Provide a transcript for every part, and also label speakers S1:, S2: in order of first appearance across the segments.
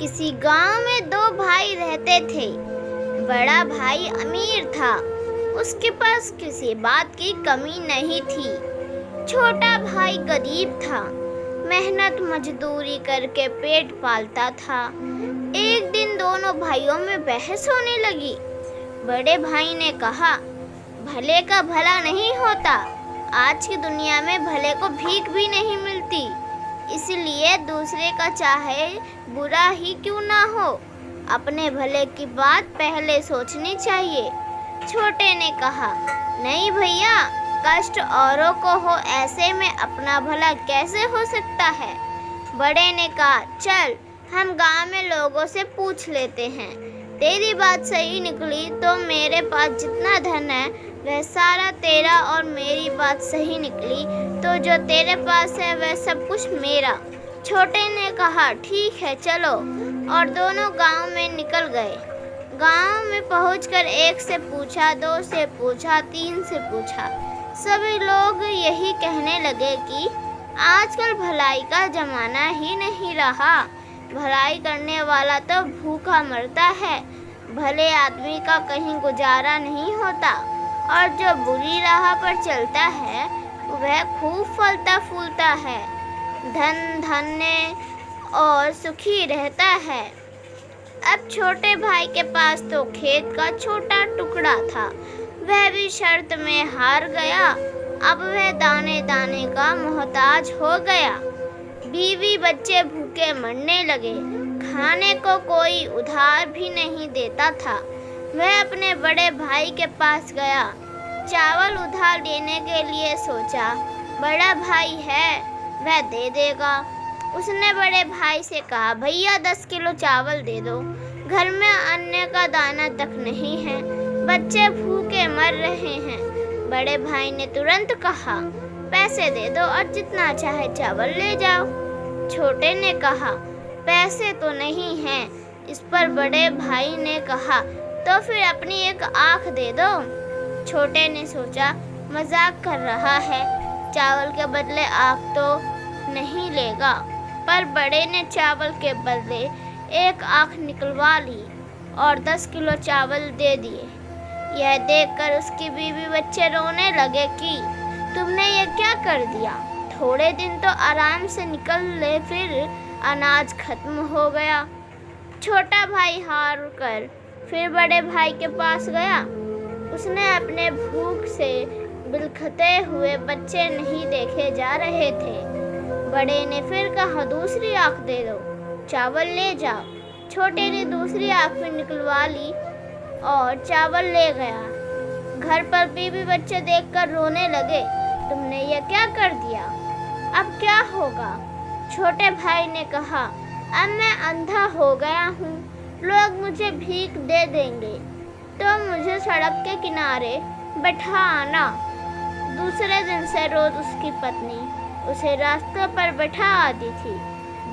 S1: किसी गांव में दो भाई रहते थे। बड़ा भाई अमीर था, उसके पास किसी बात की कमी नहीं थी। छोटा भाई गरीब था, मेहनत मजदूरी करके पेट पालता था। एक दिन दोनों भाइयों में बहस होने लगी। बड़े भाई ने कहा, भले का भला नहीं होता, आज की दुनिया में भले को भीख भी नहीं मिलती, इसलिए दूसरे का चाहे बुरा ही क्यों ना हो, अपने भले की बात पहले सोचनी चाहिए। छोटे ने कहा, नहीं भैया, कष्ट औरों को हो ऐसे में अपना भला कैसे हो सकता है। बड़े ने कहा, चल हम गांव में लोगों से पूछ लेते हैं, तेरी बात सही निकली तो मेरे पास जितना धन है वह सारा तेरा, और मेरी बात सही निकली तो जो तेरे पास है वह सब कुछ मेरा। छोटे ने कहा, ठीक है चलो, और दोनों गांव में निकल गए। गांव में पहुंचकर एक से पूछा, दो से पूछा, तीन से पूछा। सभी लोग यही कहने लगे कि आजकल भलाई का जमाना ही नहीं रहा, भलाई करने वाला तो भूखा मरता है, भले आदमी का कहीं गुजारा नहीं होता, और जो बुरी राह पर चलता है वह खूब फलता फूलता है, धन धान्य और सुखी रहता है। अब छोटे भाई के पास तो खेत का छोटा टुकड़ा था, वह भी शर्त में हार गया। अब वह दाने दाने का मोहताज हो गया। बीवी बच्चे भूखे मरने लगे, खाने को कोई उधार भी नहीं देता था। वह अपने बड़े भाई के पास गया, चावल उधार देने के लिए सोचा, बड़ा भाई है वह दे देगा। उसने बड़े भाई से कहा, भैया 10 किलो चावल दे दो, घर में अन्न का दाना तक नहीं है, बच्चे भूखे मर रहे हैं। बड़े भाई ने तुरंत कहा, पैसे दे दो और जितना चाहे चावल ले जाओ। छोटे ने कहा, पैसे तो नहीं हैं। इस पर बड़े भाई ने कहा, तो फिर अपनी एक आँख दे दो। छोटे ने सोचा, मजाक कर रहा है, चावल के बदले आँख तो नहीं लेगा। पर बड़े ने चावल के बदले एक आँख निकलवा ली और 10 किलो चावल दे दिए। यह देखकर उसकी बीवी बच्चे रोने लगे कि तुमने ये क्या कर दिया, थोड़े दिन तो आराम से निकल ले, फिर अनाज खत्म हो गया। छोटा भाई हार कर फिर बड़े भाई के पास गया। उसने अपने भूख से बिलखते हुए बच्चे नहीं देखे जा रहे थे। बड़े ने फिर कहा, दूसरी आँख दे दो, चावल ले जाओ। छोटे ने दूसरी आँख भी निकलवा ली और चावल ले गया। घर पर बीवी बच्चे देखकर रोने लगे, तुमने यह क्या कर दिया, अब क्या होगा। छोटे भाई ने कहा, अब मैं अंधा हो गया हूँ, लोग मुझे भीख दे देंगे तो मुझे सड़क के किनारे बैठा आना। दूसरे दिन से रोज उसकी पत्नी उसे रास्ते पर बैठा आती थी,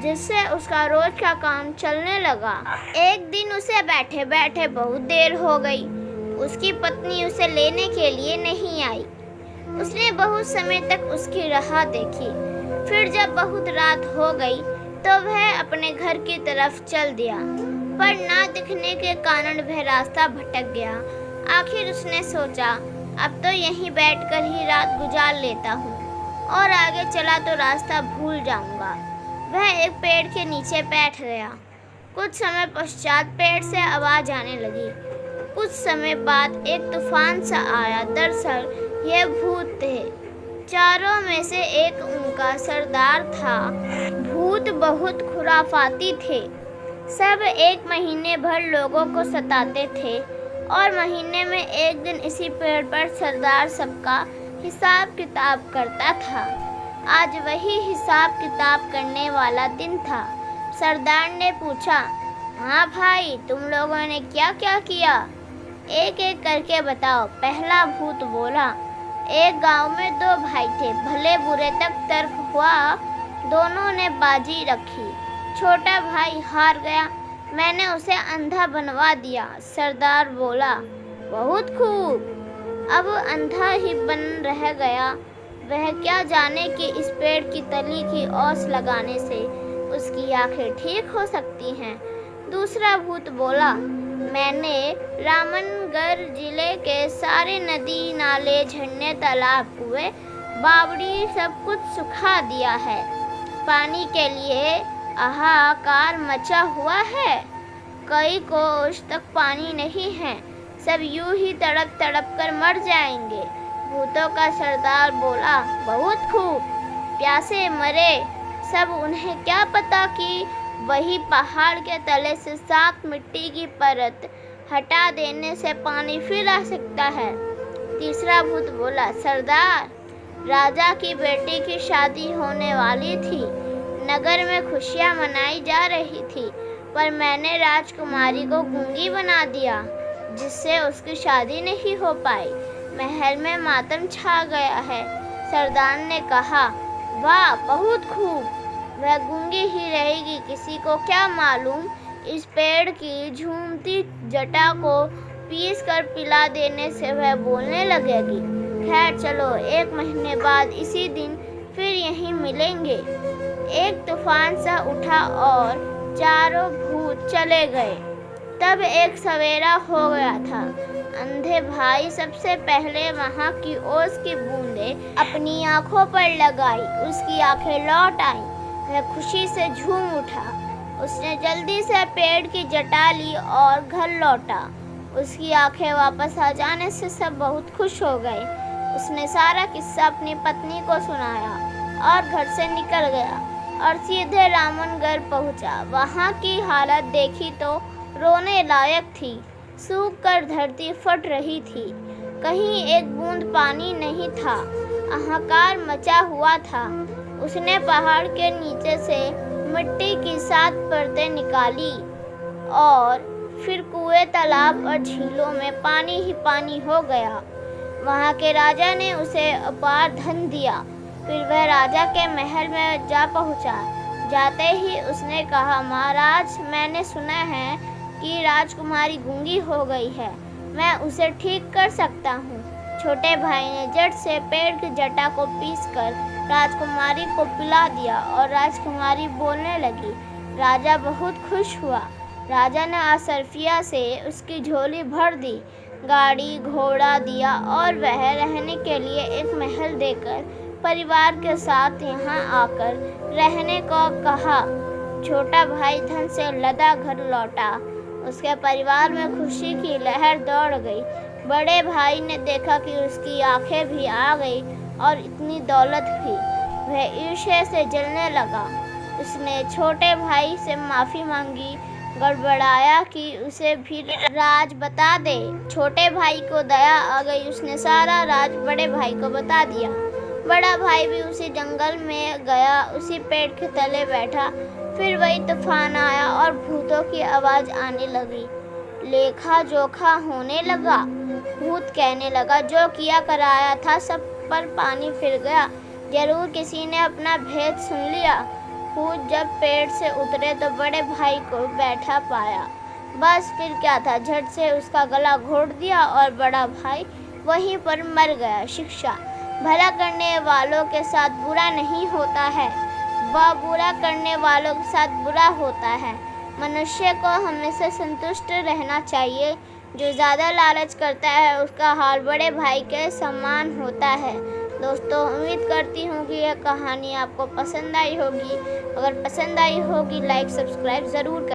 S1: जिससे उसका रोज का काम चलने लगा। एक दिन उसे बैठे बैठे बहुत देर हो गई। उसकी पत्नी उसे लेने के लिए नहीं आई। उसने बहुत समय तक उसकी राह देखी। फिर जब बहुत रात हो गई तो वह अपने घर की तरफ चल दिया, पर ना दिखने के कारण वह रास्ता भटक गया। आखिर उसने सोचा, अब तो यहीं बैठकर ही रात गुजार लेता हूँ, और आगे चला तो रास्ता भूल जाऊंगा। वह एक पेड़ के नीचे बैठ गया। कुछ समय पश्चात पेड़ से आवाज आने लगी। कुछ समय बाद एक तूफान सा आया। दरअसल ये भूत थे। चारों में से एक उनका सरदार था। भूत बहुत खुराफाती थे। सब एक महीने भर लोगों को सताते थे, और महीने में एक दिन इसी पेड़ पर सरदार सबका हिसाब किताब करता था। आज वही हिसाब किताब करने वाला दिन था। सरदार ने पूछा, हाँ भाई, तुम लोगों ने क्या क्या किया, एक एक करके बताओ। पहला भूत बोला, एक गांव में दो भाई थे, भले बुरे तक तर्क हुआ, दोनों ने बाजी रखी। छोटा भाई हार गया, मैंने उसे अंधा बनवा दिया। सरदार बोला, बहुत खूब। अब अंधा ही बन रह गया। वह क्या जाने कि इस पेड़ की तली की ओस लगाने से उसकी आंखें ठीक हो सकती हैं। दूसरा भूत बोला, मैंने रामनगर जिले के सारे नदी नाले झरने तालाब कुएं बावड़ी सब कुछ सुखा दिया है। पानी के लिए हाहाकार मचा हुआ है। कई कोस तक पानी नहीं है। सब यूं ही तड़प तड़प कर मर जाएंगे। भूतों का सरदार बोला, बहुत खूब। प्यासे मरे सब, उन्हें क्या पता कि वही पहाड़ के तले से 7 मिट्टी की परत हटा देने से पानी फिर आ सकता है। तीसरा भूत बोला, सरदार, राजा की बेटी की शादी होने वाली थी। नगर में खुशियां मनाई जा रही थी, पर मैंने राजकुमारी को गूंगी बना दिया, जिससे उसकी शादी नहीं हो पाई। महल में मातम छा गया है। सरदार ने कहा, वाह, बहुत खूब। वह गूंगी ही रहेगी, किसी को क्या मालूम, इस पेड़ की झूमती जटा को पीस कर पिला देने से वह बोलने लगेगी। खैर चलो, 1 महीने बाद इसी दिन फिर यहीं मिलेंगे। एक तूफान सा उठा और चारों भूत चले गए। तब एक सवेरा हो गया था। अंधे भाई सबसे पहले वहां की ओस की बूंदें अपनी आंखों पर लगाई। उसकी आंखें लौट आईं। वह खुशी से झूम उठा। उसने जल्दी से पेड़ की जटा ली और घर लौटा। उसकी आंखें वापस आ जाने से सब बहुत खुश हो गए। उसने सारा किस्सा अपनी पत्नी को सुनाया और घर से निकल गया और सीधे रामनगर पहुंचा। वहां की हालत देखी तो रोने लायक थी। सूख कर धरती फट रही थी। कहीं एक बूंद पानी नहीं था। हाहाकार मचा हुआ था। उसने पहाड़ के नीचे से मिट्टी की 7 परतें निकाली और फिर कुएं, तालाब और झीलों में पानी ही पानी हो गया। वहां के राजा ने उसे अपार धन दिया। फिर वह राजा के महल में जा पहुंचा। जाते ही उसने कहा, महाराज, मैंने सुना है कि राजकुमारी गूंगी हो गई है। मैं उसे ठीक कर सकता हूँ। छोटे भाई ने झट से पेड़ की जटा को पीसकर राजकुमारी को पिला दिया और राजकुमारी बोलने लगी। राजा बहुत खुश हुआ। राजा ने असरफिया से उसकी झोली भर दी, गाड़ी घोड़ा दिया और वह रहने के लिए एक महल देकर परिवार के साथ यहाँ आकर रहने को कहा। छोटा भाई धन से लदा घर लौटा। उसके परिवार में खुशी की लहर दौड़ गई। बड़े भाई ने देखा कि उसकी आंखें भी आ गई और इतनी दौलत भी। वह ईर्ष्या से जलने लगा। उसने छोटे भाई से माफ़ी मांगी, गड़बड़ाया कि उसे भी राज बता दे। छोटे भाई को दया आ गई। उसने सारा राज बड़े भाई को बता दिया। बड़ा भाई भी उसी जंगल में गया, उसी पेड़ के तले बैठा। फिर वही तूफान आया और भूतों की आवाज़ आने लगी। लेखा जोखा होने लगा। भूत कहने लगा, जो किया कराया था सब पर पानी फिर गया। जरूर किसी ने अपना भेद सुन लिया। भूत जब पेड़ से उतरे तो बड़े भाई को बैठा पाया। बस फिर क्या था, झट से उसका गला घोट दिया और बड़ा भाई वहीं पर मर गया। शिक्षा, भला करने वालों के साथ बुरा नहीं होता है, वह बुरा करने वालों के साथ बुरा होता है। मनुष्य को हमेशा संतुष्ट रहना चाहिए। जो ज़्यादा लालच करता है उसका हाल बड़े भाई के समान होता है। दोस्तों, उम्मीद करती हूँ कि यह कहानी आपको पसंद आई होगी। अगर पसंद आई होगी लाइक सब्सक्राइब ज़रूर करें।